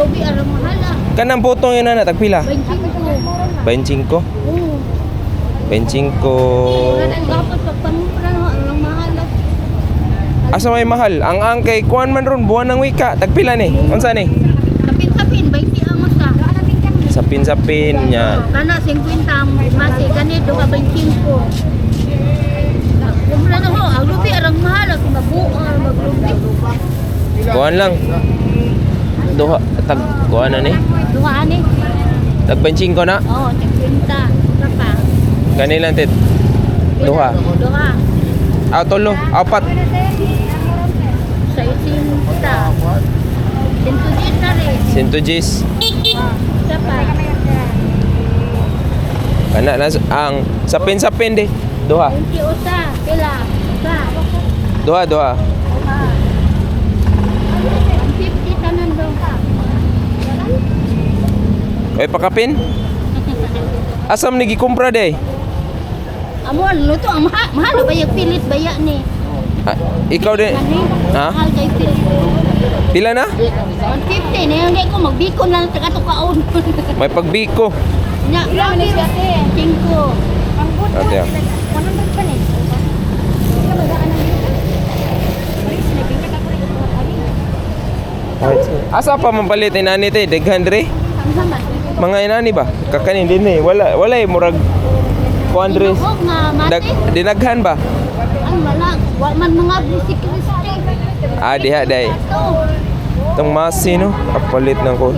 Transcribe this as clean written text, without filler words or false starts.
Lubi arang mahala. Kanang putong yun na tagpila. 25. 25. Oo. 25. Kanang dapat pagpamura no arang mahala. Asa may mahal? Ang angkay kuan man ron buwan ng wika. Tagpila ni. Unsa ni? Sapin-sapin 20 ang usa. Sapin-sapin nya. Kana 50 ang masi ganito ka 25. Kumra na ho, ang lubi arang mahala kung mabuo maglubi. Kuan lang. Duha tag kuan na ni. Duha ani. Tag 25 na. Oo, 50. Sapa. Kanilang tit. Duha. Duha. Tulo. Apat. Sa 50. 110 na rin. 110. Sapa. Kana na ang sapin-sapin di. Duha. 20 usa. Pila? Usa. Duha. 50 tanan daw ka. Oy pakapin. Asam ni gikumpra day? Amo luto ang mahal ba yung pilit baya ni? Ikaw din. Ha? Mahal kay pilit. Pila na? 150 na yung ko magbiko na lang taga tukaon. May pagbiko. Nya, lagi ate. 5. Ate. Asa pa mampalit inani te daghan dre? Mga inani ba? Kakanin din eh. Wala murag kuandres. Dinaghan ba? Ay wala, wa man mga bisiklis. Diha day. Tong masi no, kapalit ng ko.